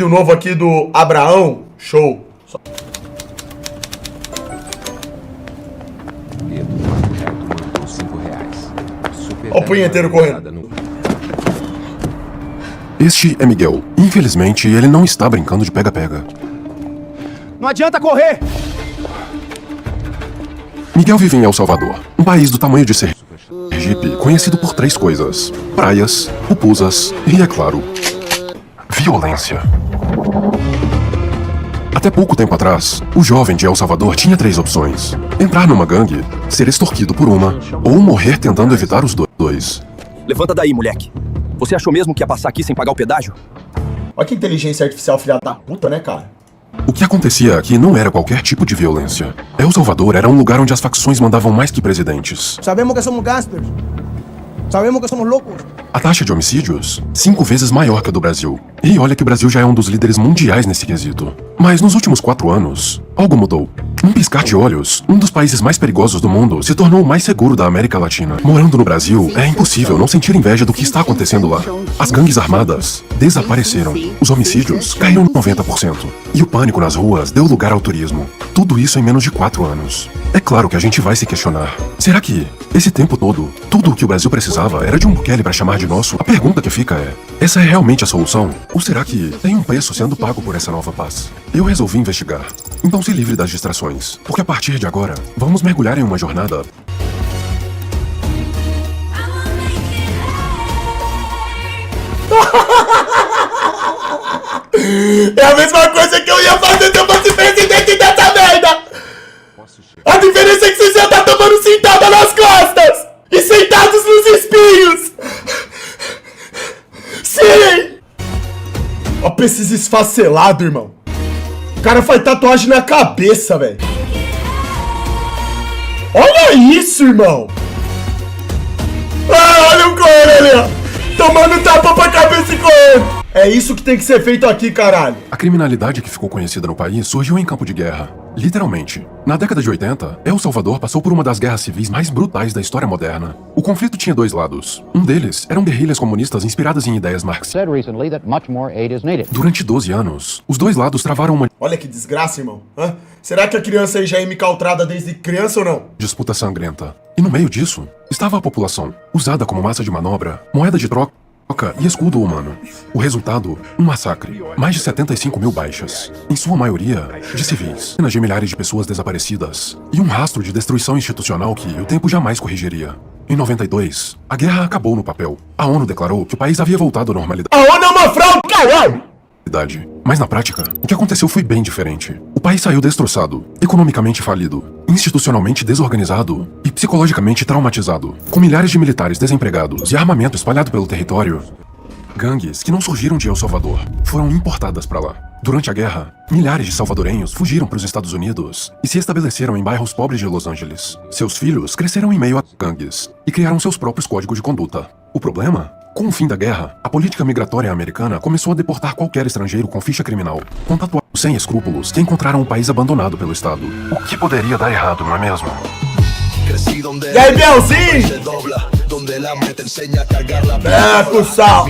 vídeo novo aqui do Abraão. Show. Olha o punheteiro correndo. Este é Miguel. Infelizmente, ele não está brincando de pega-pega. Não adianta correr! Miguel vive em El Salvador, um país do tamanho de Sergipe, conhecido por 3 coisas: praias, pupusas e, é claro, violência. Até pouco tempo atrás, o jovem de El Salvador tinha 3 opções: entrar numa gangue, ser extorquido por uma, ou morrer tentando evitar os dois. Levanta daí, moleque. Você achou mesmo que ia passar aqui sem pagar o pedágio? Olha que inteligência artificial, filha da puta, né, cara? O que acontecia aqui não era qualquer tipo de violência. El Salvador era um lugar onde as facções mandavam mais que presidentes. Sabemos que somos gangsters. Sabemos que somos loucos. A taxa de homicídios, 5 vezes maior que a do Brasil. E olha que o Brasil já é um dos líderes mundiais nesse quesito. Mas nos últimos 4 anos, algo mudou. Num piscar de olhos, um dos países mais perigosos do mundo se tornou o mais seguro da América Latina. Morando no Brasil, é impossível não sentir inveja do que está acontecendo lá. As gangues armadas desapareceram. Os homicídios caíram 90%. E o pânico nas ruas deu lugar ao turismo. Tudo isso em menos de 4 anos. É claro que a gente vai se questionar. Será que, esse tempo todo, tudo o que o Brasil precisava era de um Bukele para chamar de nosso? A pergunta que fica é: essa é realmente a solução? Ou será que tem um preço sendo pago por essa nova paz? Eu resolvi investigar. Então se livre das distrações, porque a partir de agora, vamos mergulhar em uma jornada É a mesma coisa que eu ia fazer se eu fosse presidente dessa merda! A diferença é que vocês já tá tomando cintada nas costas! E sentados nos espinhos! Sim! Ó pra esses esfacelados, irmão! O cara faz tatuagem na cabeça, velho! Olha isso, irmão! Ah, olha o corno ali, ó! Tomando tapa pra cabeça e correndo! É isso que tem que ser feito aqui, caralho! A criminalidade que ficou conhecida no país surgiu em campo de guerra. Literalmente. Na década de 80, El Salvador passou por uma das guerras civis mais brutais da história moderna. O conflito tinha 2 lados. Um deles eram guerrilhas comunistas inspiradas em ideias marxistas. Durante 12 anos, os 2 lados travaram uma Olha que desgraça, irmão. Hã? Será que a criança aí já é micaltrada desde criança ou não? disputa sangrenta. E no meio disso, estava a população, usada como massa de manobra, moeda de troca e escudo humano. O resultado, um massacre. Mais de 75 mil baixas. Em sua maioria, de civis. Centenas de milhares de pessoas desaparecidas. E um rastro de destruição institucional que o tempo jamais corrigiria. Em 92, a guerra acabou no papel. A ONU declarou que o país havia voltado à normalidade. A ONU é uma fraude, caralho! Mas na prática, o que aconteceu foi bem diferente. O país saiu destroçado, economicamente falido, institucionalmente desorganizado e psicologicamente traumatizado, com milhares de militares desempregados e armamento espalhado pelo território. Gangues que não surgiram de El Salvador foram importadas para lá. Durante a guerra, milhares de salvadorenhos fugiram para os Estados Unidos e se estabeleceram em bairros pobres de Los Angeles. Seus filhos cresceram em meio a gangues e criaram seus próprios códigos de conduta. O problema? Com o fim da guerra, a política migratória americana começou a deportar qualquer estrangeiro com ficha criminal, com tatuagens sem escrúpulos que encontraram o país abandonado pelo Estado. O que poderia dar errado, não é mesmo? E aí, Belzinho? É, Cussal!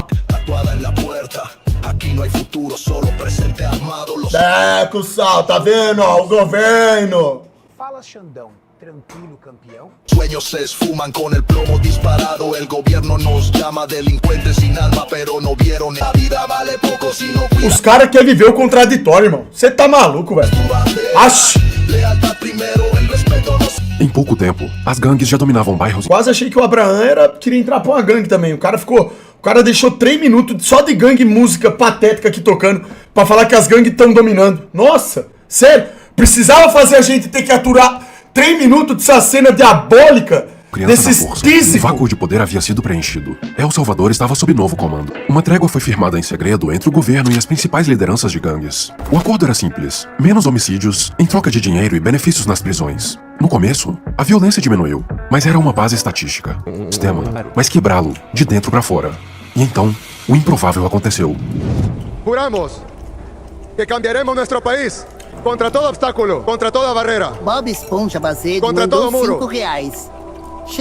É, Cussal, tá vendo, ó, o governo? Fala, Xandão. Tranquilo, campeão. Sueños se esfuman con el plomo disparado. El gobierno nos llama delincuentes sin alma, pero no vieron. La vida vale poco si no cuida. Os caras querem viver o contraditório, irmão. Você tá maluco, velho. Acho. Lealtad primero, el respeto nos... Em pouco tempo, as gangues já dominavam bairros. Quase achei que o Abraão queria entrar pra uma gangue também. O cara deixou 3 minutos só de gangue música patética aqui tocando pra falar que as gangues estão dominando. Nossa, sério? Precisava fazer a gente ter que aturar 3 minutos dessa cena diabólica desses tísicos. O vácuo de poder havia sido preenchido. El Salvador estava sob novo comando. Uma trégua foi firmada em segredo entre o governo e as principais lideranças de gangues. O acordo era simples: menos homicídios, em troca de dinheiro e benefícios nas prisões. No começo, a violência diminuiu, mas era uma base estatística. Sistema, mas quebrá-lo de dentro para fora. E então, o improvável aconteceu. Juramos que cambiaremos nuestro país contra todo obstáculo, contra toda barreira. Bob Esponja Bazedo Contra todo mandou muro. R$5.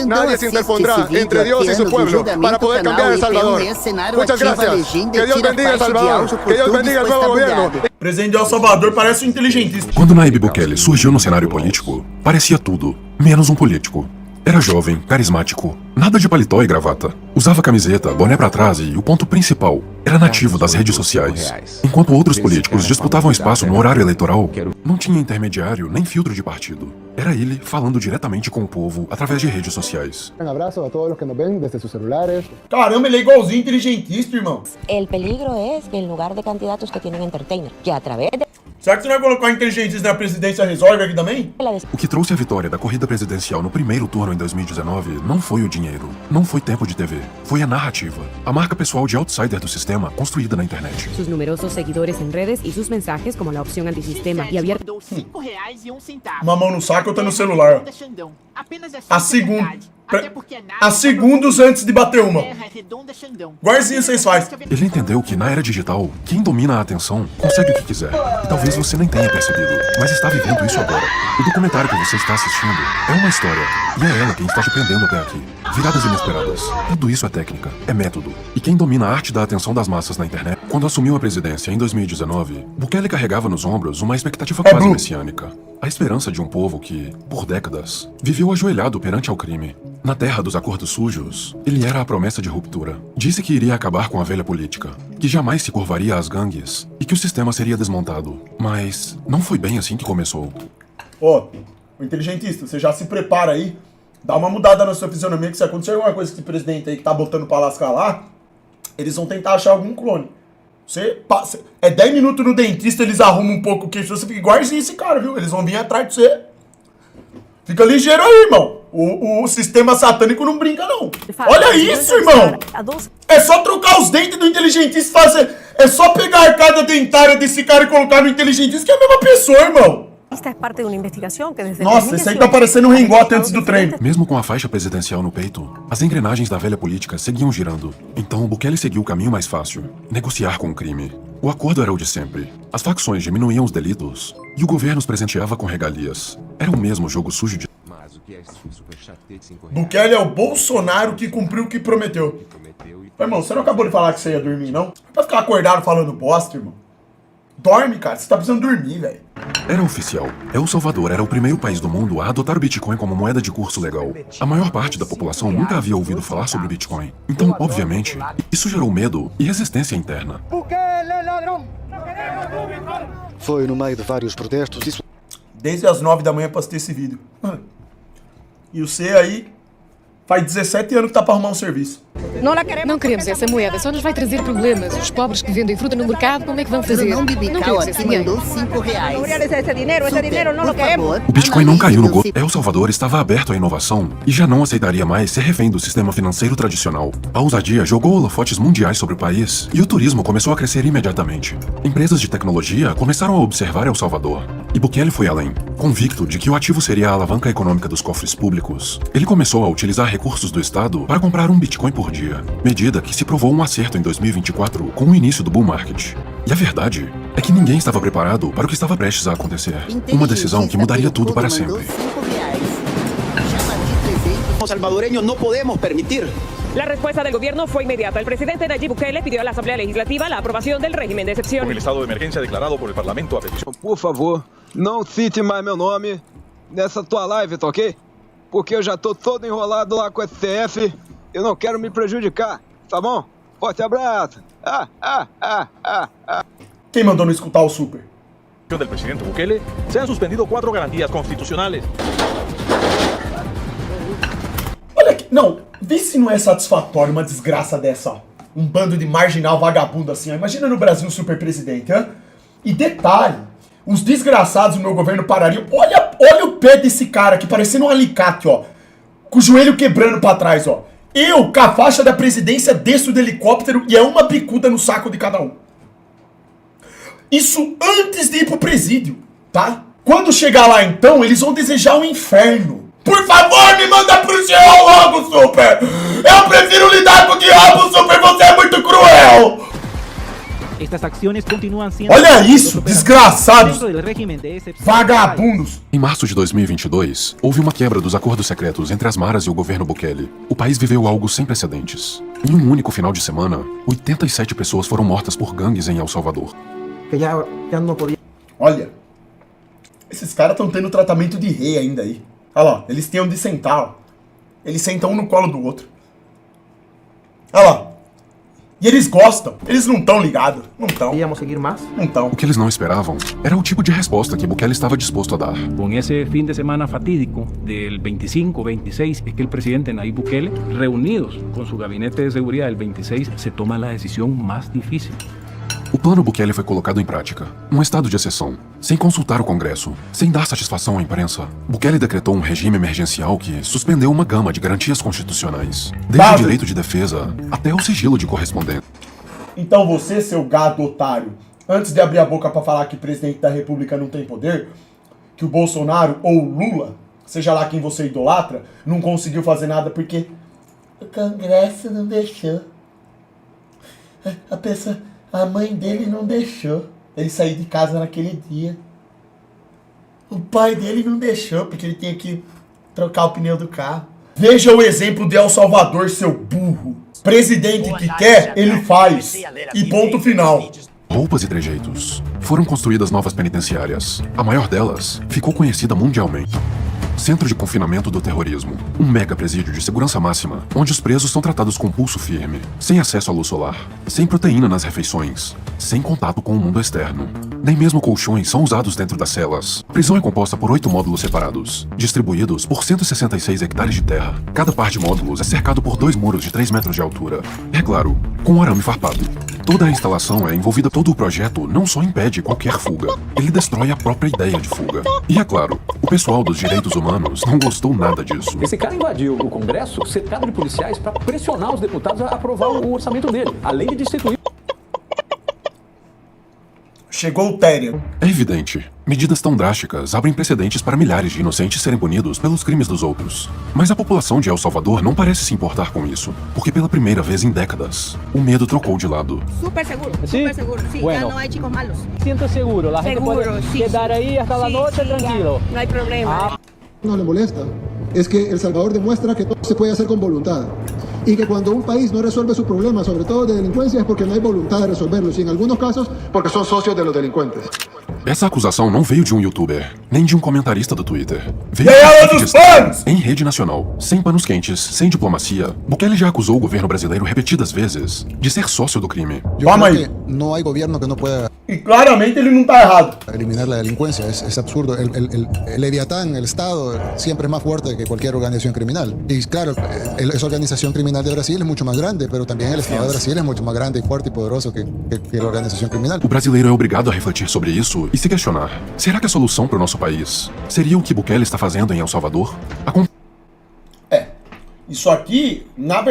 Nadie se interpondrá entre Dios y su pueblo para poder cambiar El Salvador. Muchas gracias. Que Dios bendiga El Salvador. Que Dios bendiga el nuevo gobierno. Presidente de El Salvador parece um inteligentista. Quando Nayib Bukele surgiu no cenário político, parecia tudo, menos um político. Era jovem, carismático, nada de paletó e gravata. Usava camiseta, boné pra trás e, o ponto principal, era nativo das redes sociais. Enquanto outros políticos disputavam espaço no horário eleitoral, não tinha intermediário nem filtro de partido. Era ele falando diretamente com o povo através de redes sociais. Un abrazo a todos los que nos ven desde sus celulares. Caramba, ele é igualzinho inteligentista, irmão. El peligro es que en lugar de candidatos que tienen entertainer, que a través de Será que você vai colocar inteligentista na presidência resolve aqui também? la O que trouxe a vitória da corrida presidencial no primeiro turno em 2019 não foi o dinheiro, não foi tempo de TV, foi a narrativa, a marca pessoal de outsider do sistema construída na internet. Sus numerosos seguidores en redes y sus mensajes como la opción antisistema y abierta. Uma mão no saco, outra no celular. A segundos antes de bater uma. Igualzinho vocês fazem. Ele entendeu que na era digital, quem domina a atenção consegue o que quiser. E talvez você nem tenha percebido, mas está vivendo isso agora. O documentário que você está assistindo é uma história, e é ela quem está te prendendo até aqui. Viradas inesperadas. Tudo isso é técnica, é método. E quem domina a arte da atenção das massas na internet? Quando assumiu a presidência em 2019, Bukele carregava nos ombros uma expectativa quase messiânica. A esperança de um povo que, por décadas, viveu ajoelhado perante ao crime. Na terra dos acordos sujos, ele era a promessa de ruptura. Disse que iria acabar com a velha política, que jamais se curvaria às gangues e que o sistema seria desmontado. Mas não foi bem assim que começou. Ô, o inteligentista, você já se prepara aí, dá uma mudada na sua fisionomia, que se acontecer alguma coisa com esse presidente aí que tá botando pra lascar lá, eles vão tentar achar algum clone. Você passa, é 10 minutos no dentista, eles arrumam um pouco o queixo, você fica igualzinho esse cara, viu? Eles vão vir atrás de você. Fica ligeiro aí, irmão. O sistema satânico não brinca, não. Olha isso, irmão! É só trocar os dentes do inteligentista e fazer... É só pegar a arcada dentária desse cara e colocar no inteligentista, que é a mesma pessoa, irmão. Nossa, esse aí tá parecendo um rengote antes do treino. Mesmo com a faixa presidencial no peito, as engrenagens da velha política seguiam girando. Então Bukele seguiu o caminho mais fácil: negociar com o crime. O acordo era o de sempre. As facções diminuíam os delitos e o governo os presenteava com regalias. Era o mesmo jogo sujo de... Bukele é o Bolsonaro que cumpriu o que prometeu. Irmão, você não acabou de falar que você ia dormir, não? É pra ficar acordado falando bosta, irmão. Dorme, cara. Você tá precisando dormir, velho. Era oficial. El Salvador era o primeiro país do mundo a adotar o Bitcoin como moeda de curso legal. A maior parte da população nunca havia ouvido falar sobre Bitcoin. Então, obviamente, isso gerou medo e resistência interna. Foi no meio de vários protestos. Isso... Desde as 9 da manhã pra assistir esse vídeo. E você aí faz 17 anos que tá pra arrumar um serviço. Não queremos essa moeda, só nos vai trazer problemas. Os pobres que vendem fruta no mercado, como é que vão fazer? Não queremos esse dinheiro. O Bitcoin não caiu no gol. El Salvador estava aberto à inovação e já não aceitaria mais ser refém do sistema financeiro tradicional. A ousadia jogou holofotes mundiais sobre o país e o turismo começou a crescer imediatamente. Empresas de tecnologia começaram a observar El Salvador. E Bukele foi além. Convicto de que o ativo seria a alavanca econômica dos cofres públicos, ele começou a utilizar recursos do Estado para comprar um Bitcoin por dia, medida que se provou um acerto em 2024 com o início do bull market. E a verdade é que ninguém estava preparado para o que estava prestes a acontecer. Uma decisão que mudaria tudo para sempre. Los salvadoreños no podemos permitir. La respuesta del gobierno fue inmediata. El presidente Nayib Bukele pidió a la Asamblea Legislativa la aprobación del régimen de excepción. Con el estado de emergencia declarado por el Parlamento a petición. Por favor, não cite mais meu nome nessa tua live, tá ok? Porque eu já tô todo enrolado lá com o STF. Eu não quero me prejudicar, tá bom? Forte abraço. Quem mandou não escutar o super? Del presidente Bukele se han suspendido 4 garantías constitucionales. Olha aqui, não, vê se não é satisfatório uma desgraça dessa, ó. Um bando de marginal vagabundo assim, ó. Imagina no Brasil o super presidente, hã? E detalhe, os desgraçados do meu governo parariam. Olha o pé desse cara aqui, parecendo um alicate, ó. Com o joelho quebrando pra trás, ó. Eu, com a faixa da presidência, desço do helicóptero e é uma bicuda no saco de cada um. Isso antes de ir pro presídio, tá? Quando chegar lá, então, eles vão desejar um inferno. Por favor, me manda pro céu logo, Super! Eu prefiro lidar com o diabo, Super! Você é muito cruel! Olha isso, desgraçados! Vagabundos! Em março de 2022, houve uma quebra dos acordos secretos entre as maras e o governo Bukele. O país viveu algo sem precedentes. Em um único final de semana, 87 pessoas foram mortas por gangues em El Salvador. Olha, esses caras estão tendo tratamento de rei ainda aí. Olha lá, eles têm onde sentar, ó. Eles sentam um no colo do outro. Olha lá. E eles gostam. Eles não estão ligados. Não estão. Íamos seguir mais? Não estão. O que eles não esperavam era o tipo de resposta que Bukele estava disposto a dar. Com esse fim de semana fatídico del 25, 26, es que el presidente Nayib Bukele, reunidos con su gabinete de seguridad el 26, se toma la decisión más difícil. O plano Bukele foi colocado em prática. Um estado de exceção, sem consultar o Congresso, sem dar satisfação à imprensa. Bukele decretou um regime emergencial que suspendeu uma gama de garantias constitucionais, desde o direito de defesa até o sigilo de correspondência. Então você, seu gado otário, antes de abrir a boca pra falar que o presidente da república não tem poder, que o Bolsonaro ou o Lula, seja lá quem você idolatra, não conseguiu fazer nada porque o Congresso não deixou. A mãe dele não deixou ele sair de casa naquele dia. O pai dele não deixou, porque ele tinha que trocar o pneu do carro. Veja o exemplo de El Salvador, seu burro. Presidente que quer, ele faz. E ponto final. Roupas e trejeitos. Foram construídas novas penitenciárias. A maior delas ficou conhecida mundialmente. Centro de confinamento do terrorismo. Um mega presídio de segurança máxima, onde os presos são tratados com pulso firme, sem acesso à luz solar, sem proteína nas refeições, sem contato com o mundo externo. Nem mesmo colchões são usados dentro das celas. A prisão é composta por 8 módulos separados, distribuídos por 166 hectares de terra. Cada par de módulos é cercado por 2 muros de 3 metros de altura. É claro, com arame farpado. Toda a instalação é envolvida. Todo o projeto não só impede qualquer fuga, ele destrói a própria ideia de fuga. E é claro, o pessoal dos direitos humanos não gostou nada disso. Esse cara invadiu o Congresso cercado de policiais para pressionar os deputados a aprovar o orçamento dele, além de destituir. Chegou o Tério. É evidente. Medidas tão drásticas abrem precedentes para milhares de inocentes serem punidos pelos crimes dos outros. Mas a população de El Salvador não parece se importar com isso, porque pela primeira vez em décadas, o medo trocou de lado. Super seguro, super seguro. Sí, bueno, ya no hay chicos malos. Siento seguro, la gente puede quedar ahí hasta la noche tranquilo. No hay problema. No le molesta. Es que El Salvador demuestra que todo se puede hacer con voluntad. Y que cuando un país no resuelve sus problemas, sobre todo de delincuencia, es porque no hay voluntad de resolverlos. Y en algunos casos, porque son socios de los delincuentes. Essa acusação não veio de um youtuber, nem de um comentarista do Twitter. Veio em rede nacional, sem panos quentes, sem diplomacia. Bukele já acusou o governo brasileiro repetidas vezes de ser sócio do crime. Vamos aí. No hay gobierno que no pueda. E claramente ele não tá errado. Eliminar la delincuencia es absurdo. El Leviatán, el Estado, siempre es más fuerte que cualquier organización criminal. Y claro, esa organización criminal de Brasil es mucho más grande, pero también el Estado de Brasil es mucho más grande y fuerte y poderoso que la organización criminal. O brasileiro é obrigado a refletir sobre isso e se questionar. Será que a solução para o nosso país seria o que Bukele está fazendo em El Salvador? Isso aqui, na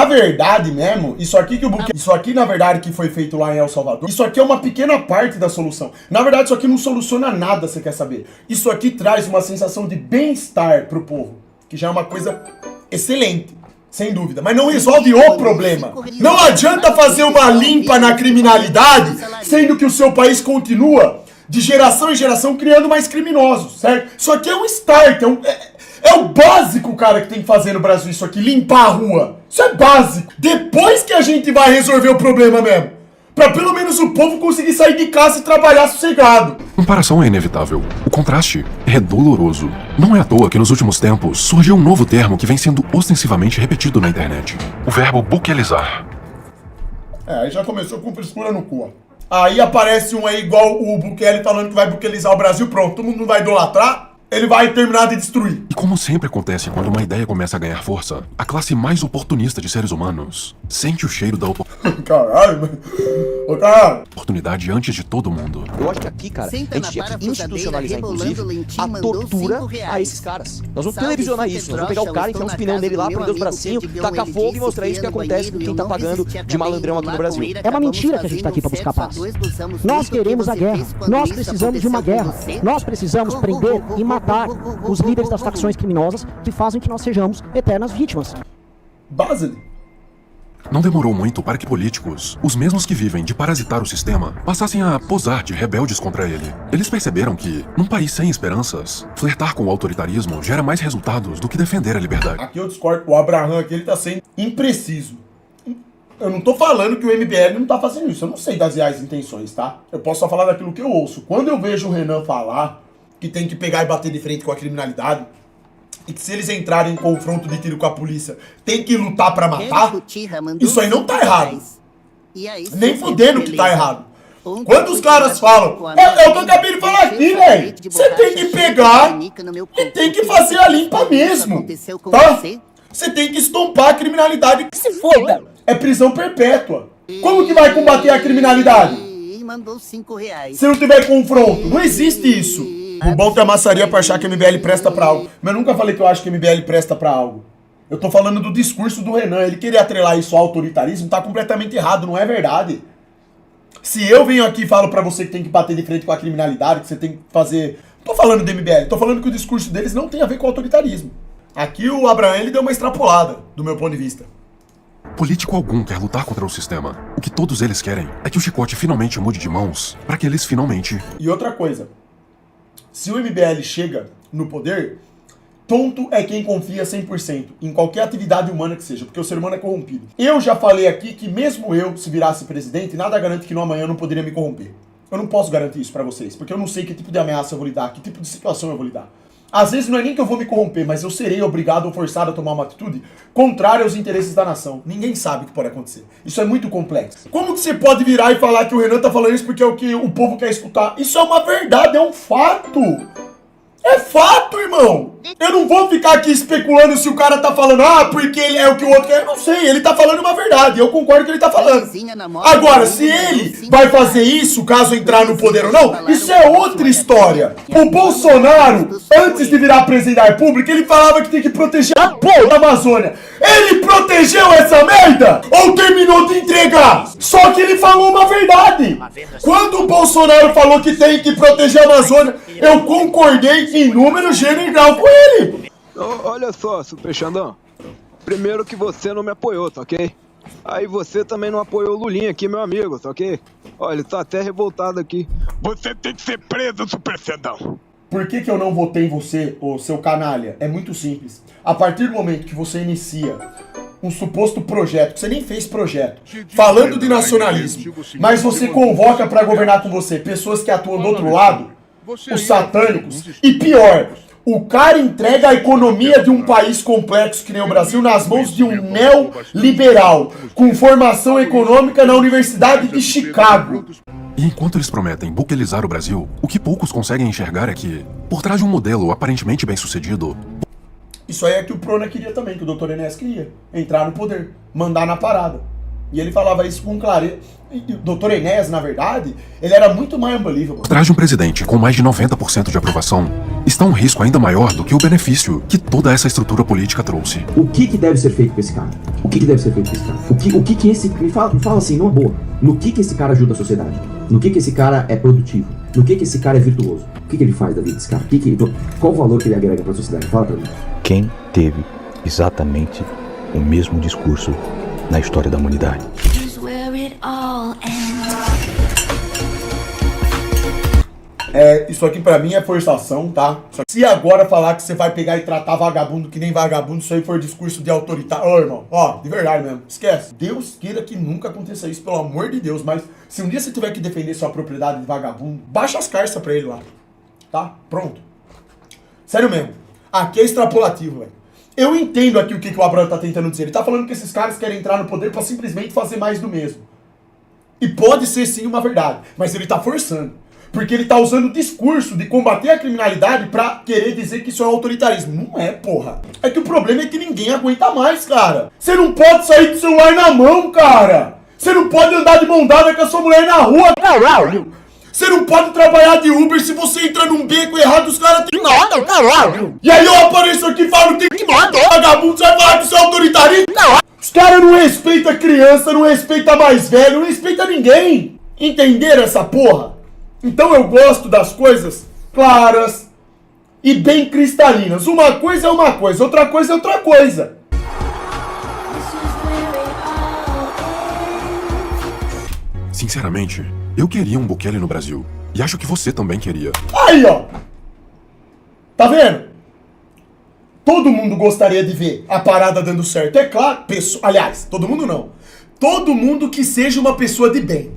verdade mesmo, isso aqui na verdade que foi feito lá em El Salvador, isso aqui é uma pequena parte da solução. Na verdade isso aqui não soluciona nada, você quer saber? Isso aqui traz uma sensação de bem-estar pro povo, que já é uma coisa excelente, sem dúvida, mas não resolve o problema. Não adianta fazer uma limpa na criminalidade, sendo que o seu país continua de geração em geração criando mais criminosos, certo? Isso aqui é um start, é o básico, cara, que tem que fazer no Brasil isso aqui, limpar a rua. Isso é básico. Depois que a gente vai resolver o problema mesmo. Pra pelo menos o povo conseguir sair de casa e trabalhar sossegado. Comparação é inevitável. O contraste é doloroso. Não é à toa que nos últimos tempos surgiu um novo termo que vem sendo ostensivamente repetido na internet. O verbo bukelizar. Aí já começou com frescura no cu. Aí aparece um aí igual o Bukele falando que vai bukelizar o Brasil. Pronto, todo mundo vai idolatrar. Ele vai terminar de destruir. E como sempre acontece quando uma ideia começa a ganhar força, a classe mais oportunista de seres humanos sente o cheiro da oportunidade antes de todo mundo. Eu acho que aqui, cara, a gente tinha que institucionalizar, inclusive, a tortura a esses caras. Nós vamos televisionar isso, nós vamos pegar o cara, enfiar uns pneus nele lá, prender os bracinhos, tacar fogo e mostrar isso que acontece com quem tá pagando de malandrão aqui no Brasil. É uma mentira que a gente tá aqui pra buscar paz. Nós queremos a guerra. Nós precisamos de uma guerra. Nós precisamos prender e matar os líderes das facções criminosas que fazem que nós sejamos eternas vítimas. Basile, Não demorou muito para que políticos, os mesmos que vivem de parasitar o sistema, passassem a posar de rebeldes contra ele. Eles perceberam que, num país sem esperanças, flertar com o autoritarismo gera mais resultados do que defender a liberdade. Aqui eu discordo, o Abraham aqui ele tá sendo impreciso. Eu não tô falando que o MBL não tá fazendo isso, eu não sei das reais intenções, tá? Eu posso só falar daquilo que eu ouço. Quando eu vejo o Renan falar que tem que pegar e bater de frente com a criminalidade, e que se eles entrarem em confronto de tiro com a polícia, tem que lutar pra matar, isso aí não tá errado. Nem fudendo que tá errado. Quando os caras falam, é o que eu acabei de falar aqui, velho. Você tem que pegar e tem que fazer a limpa mesmo, tá? Você tem que estompar a criminalidade. Que se foda! É prisão perpétua. Como que vai combater a criminalidade? Se não tiver confronto, não existe isso. O bom tem a maçaria pra achar que a MBL presta pra algo. Mas eu nunca falei que eu acho que a MBL presta pra algo. Eu tô falando do discurso do Renan. Ele querer atrelar isso ao autoritarismo tá completamente errado, não é verdade. Se eu venho aqui e falo pra você que tem que bater de frente com a criminalidade, que você tem que fazer... Tô falando do MBL, tô falando que o discurso deles não tem a ver com o autoritarismo. Aqui o Abraham, ele deu uma extrapolada, do meu ponto de vista. Político algum quer lutar contra o sistema. O que todos eles querem é que o chicote finalmente mude de mãos, pra que eles finalmente... E outra coisa... Se o MBL chega no poder, tonto é quem confia 100% em qualquer atividade humana que seja, porque o ser humano é corrompido. Eu já falei aqui que mesmo eu, se virasse presidente, nada garante que no amanhã eu não poderia me corromper. Eu não posso garantir isso pra vocês, porque eu não sei que tipo de ameaça eu vou lidar, que tipo de situação eu vou lidar. Às vezes não é nem que eu vou me corromper, mas eu serei obrigado ou forçado a tomar uma atitude contrária aos interesses da nação. Ninguém sabe o que pode acontecer. Isso é muito complexo. Como que você pode virar e falar que o Renan tá falando isso porque é o que o povo quer escutar? Isso é uma verdade, é um fato. É fato, irmão. Eu não vou ficar aqui especulando se o cara tá falando, porque ele é o que o outro quer. Eu não sei, ele tá falando uma verdade. Eu concordo que ele tá falando. Agora, se ele vai fazer isso, caso entrar no poder ou não, isso é outra história. O Bolsonaro, antes de virar presidente da República, ele falava que tem que proteger a porra da Amazônia. Ele protegeu essa merda? Ou terminou de entregar? Só que ele falou uma verdade. Quando o Bolsonaro falou que tem que proteger a Amazônia, eu concordei em número, gênero e grau com ele. Olha só, Super Xandão. Primeiro que você não me apoiou, tá ok? Aí você também não apoiou o Lulinha aqui, meu amigo, tá ok? Olha, ele tá até revoltado aqui. Você tem que ser preso, Super Xandão. Por que eu não votei em você, ô seu canalha? É muito simples. A partir do momento que você inicia um suposto projeto, que você nem fez projeto, falando de nacionalismo, mas você convoca pra governar com você pessoas que atuam do outro lado, os satânicos, e pior, o cara entrega a economia de um país complexo que nem o Brasil nas mãos de um neoliberal, com formação econômica na Universidade de Chicago. E enquanto eles prometem buquelizar o Brasil, o que poucos conseguem enxergar é que, por trás de um modelo aparentemente bem-sucedido... Isso aí é que o Prona queria também, que o Dr. Enéas queria. Entrar no poder, mandar na parada. E ele falava isso com clareza. E o Dr. Enéas, na verdade, ele era muito mais unbelievable. Por trás de um presidente com mais de 90% de aprovação, está um risco ainda maior do que o benefício que toda essa estrutura política trouxe. O que deve ser feito com esse cara? O que deve ser feito com esse cara? O que esse... Me fala assim, numa boa. No que esse cara ajuda a sociedade? No que esse cara é produtivo? No que esse cara é virtuoso? O que ele faz da vida desse cara? Qual o valor que ele agrega para a sociedade? Fala pra mim. Quem teve exatamente o mesmo discurso na história da humanidade? Isso aqui pra mim é forçação, tá? Se agora falar que você vai pegar e tratar vagabundo que nem vagabundo, isso aí for discurso de autoritário. Ô, irmão, de verdade mesmo, esquece. Deus queira que nunca aconteça isso, pelo amor de Deus, mas se um dia você tiver que defender sua propriedade de vagabundo, baixa as carças pra ele lá, tá? Pronto. Sério mesmo, aqui é extrapolativo, velho. Eu entendo aqui o que o Abraham tá tentando dizer. Ele tá falando que esses caras querem entrar no poder pra simplesmente fazer mais do mesmo. E pode ser sim uma verdade, mas ele tá forçando. Porque ele tá usando o discurso de combater a criminalidade pra querer dizer que isso é autoritarismo. Não é, porra. É que o problema é que ninguém aguenta mais, cara. Você não pode sair com o celular na mão, cara. Você não pode andar de mão dada com a sua mulher na rua. Você não pode trabalhar de Uber se você entra num beco errado, os caras tem nada. E aí eu apareço aqui e falo, tem que nada. Vagabundo, você vai falar que isso é autoritarismo? Os caras não respeitam criança, não respeitam mais velho, não respeitam ninguém. Entenderam essa porra? Então eu gosto das coisas claras e bem cristalinas. Uma coisa é uma coisa, outra coisa é outra coisa. Sinceramente, eu queria um Bukele no Brasil. E acho que você também queria. Aí, ó! Tá vendo? Todo mundo gostaria de ver a parada dando certo. É claro, aliás, todo mundo não. Todo mundo que seja uma pessoa de bem.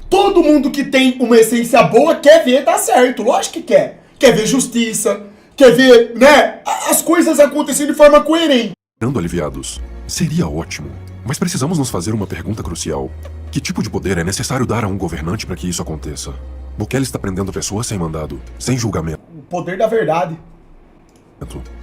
Todo mundo que tem uma essência boa quer ver dar certo. Lógico que quer. Quer ver justiça. Quer ver, né, as coisas acontecendo de forma coerente. Dando aliviados, seria ótimo. Mas precisamos nos fazer uma pergunta crucial. Que tipo de poder é necessário dar a um governante para que isso aconteça? Bukele está prendendo pessoas sem mandado, sem julgamento. O poder da verdade.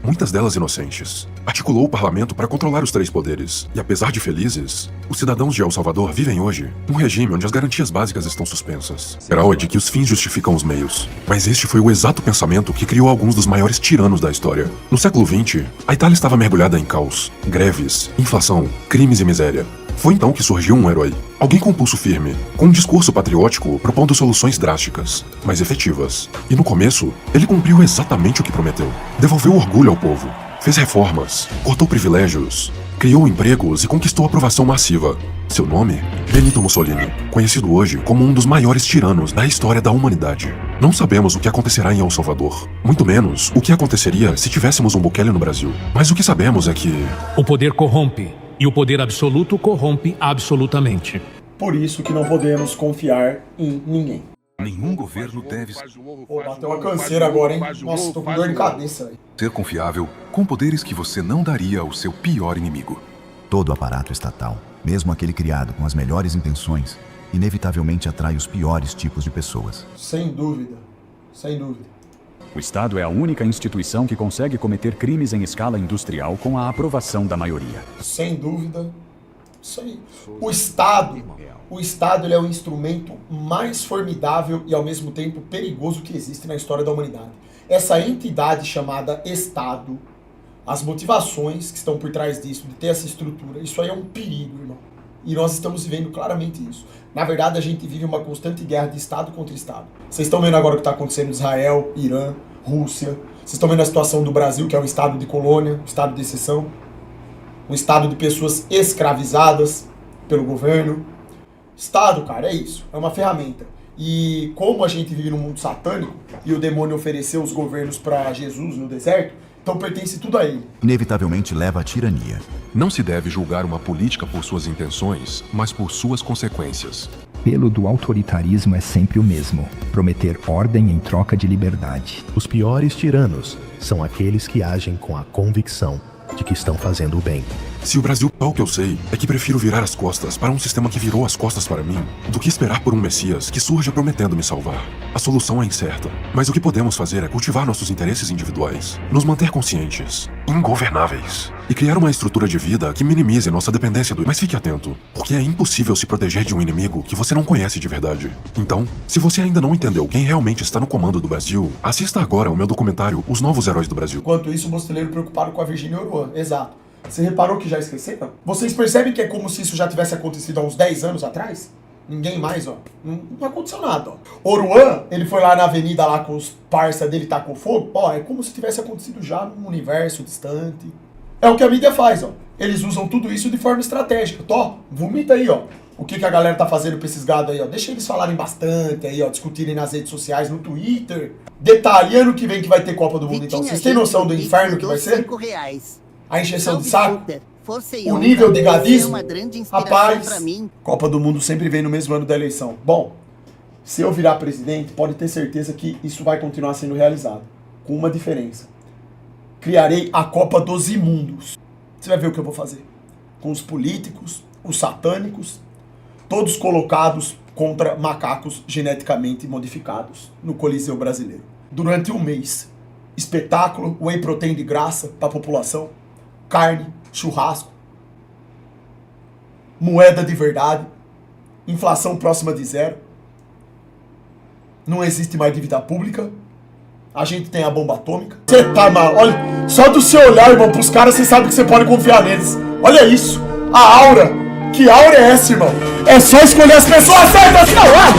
Muitas delas inocentes. Articulou o parlamento para controlar os 3 poderes. E apesar de felizes, os cidadãos de El Salvador vivem hoje num regime onde as garantias básicas estão suspensas. A real é de que os fins justificam os meios. Mas este foi o exato pensamento que criou alguns dos maiores tiranos da história. No século XX, a Itália estava mergulhada em caos, greves, inflação, crimes e miséria. Foi então que surgiu um herói. Alguém com pulso firme, com um discurso patriótico propondo soluções drásticas, mas efetivas. E no começo, ele cumpriu exatamente o que prometeu. Devolveu orgulho ao povo, fez reformas, cortou privilégios, criou empregos e conquistou aprovação massiva. Seu nome? Benito Mussolini, conhecido hoje como um dos maiores tiranos da história da humanidade. Não sabemos o que acontecerá em El Salvador, muito menos o que aconteceria se tivéssemos um Bukele no Brasil. Mas o que sabemos é que... o poder corrompe. E o poder absoluto corrompe absolutamente. Por isso que não podemos confiar em ninguém. Nenhum governo deve... Pô, bateu uma canseira agora, hein? Nossa, tô com dor de cabeça. ser confiável com poderes que você não daria ao seu pior inimigo. Todo aparato estatal, mesmo aquele criado com as melhores intenções, inevitavelmente atrai os piores tipos de pessoas. Sem dúvida. Sem dúvida. O Estado é a única instituição que consegue cometer crimes em escala industrial com a aprovação da maioria. Sem dúvida. Isso aí. O Estado ele é o instrumento mais formidável e ao mesmo tempo perigoso que existe na história da humanidade. Essa entidade chamada Estado, as motivações que estão por trás disso, de ter essa estrutura, isso aí é um perigo, irmão. E nós estamos vivendo claramente isso. Na verdade, a gente vive uma constante guerra de Estado contra Estado. Vocês estão vendo agora o que está acontecendo em Israel, Irã, Rússia. Vocês estão vendo a situação do Brasil, que é um estado de colônia, um estado de exceção. Um estado de pessoas escravizadas pelo governo. Estado, cara, é isso. É uma ferramenta. E como a gente vive num mundo satânico, e o demônio ofereceu os governos para Jesus no deserto, então pertence tudo a ele. Inevitavelmente leva à tirania. Não se deve julgar uma política por suas intenções, mas por suas consequências. O apelo do autoritarismo é sempre o mesmo: prometer ordem em troca de liberdade. Os piores tiranos são aqueles que agem com a convicção de que estão fazendo o bem. Se o Brasil, o que eu sei, é que prefiro virar as costas para um sistema que virou as costas para mim, do que esperar por um Messias que surja prometendo me salvar. A solução é incerta, mas o que podemos fazer é cultivar nossos interesses individuais, nos manter conscientes, ingovernáveis, e criar uma estrutura de vida que minimize nossa dependência do... Mas fique atento, porque é impossível se proteger de um inimigo que você não conhece de verdade. Então, se você ainda não entendeu quem realmente está no comando do Brasil, assista agora ao meu documentário Os Novos Heróis do Brasil. Enquanto isso, o mochileiro preocupado com a Virgínia Oruan. Exato. Você reparou que já esqueceram? Vocês percebem que é como se isso já tivesse acontecido há uns 10 anos atrás? Ninguém mais, ó. Não aconteceu nada, ó. Oruan, ele foi lá na avenida lá com os parça dele, tacou fogo. Ó, é como se tivesse acontecido já num universo distante. É o que a mídia faz, ó. Eles usam tudo isso de forma estratégica. Tó, vomita aí, ó. O que a galera tá fazendo pra esses gados aí, ó. Deixa eles falarem bastante aí, ó. Discutirem nas redes sociais, no Twitter. Detalhe, ano que vem que vai ter Copa do Mundo, então. Vocês têm noção do inferno que vai ser? A encheção de saco? O nível de gadismo? Rapaz, Copa do Mundo sempre vem no mesmo ano da eleição. Bom, se eu virar presidente, pode ter certeza que isso vai continuar sendo realizado. Com uma diferença. Criarei a Copa dos Imundos. Você vai ver o que eu vou fazer. Com os políticos, os satânicos, todos colocados contra macacos geneticamente modificados no Coliseu Brasileiro. Durante um mês. Espetáculo, whey protein de graça para a população. Carne, churrasco, moeda de verdade, inflação próxima de zero, não existe mais dívida pública, a gente tem a bomba atômica. Você tá mal, olha, só do seu olhar, irmão, pros caras você sabe que você pode confiar neles. Olha isso, a aura, que aura é essa, irmão? É só escolher as pessoas certas, não é?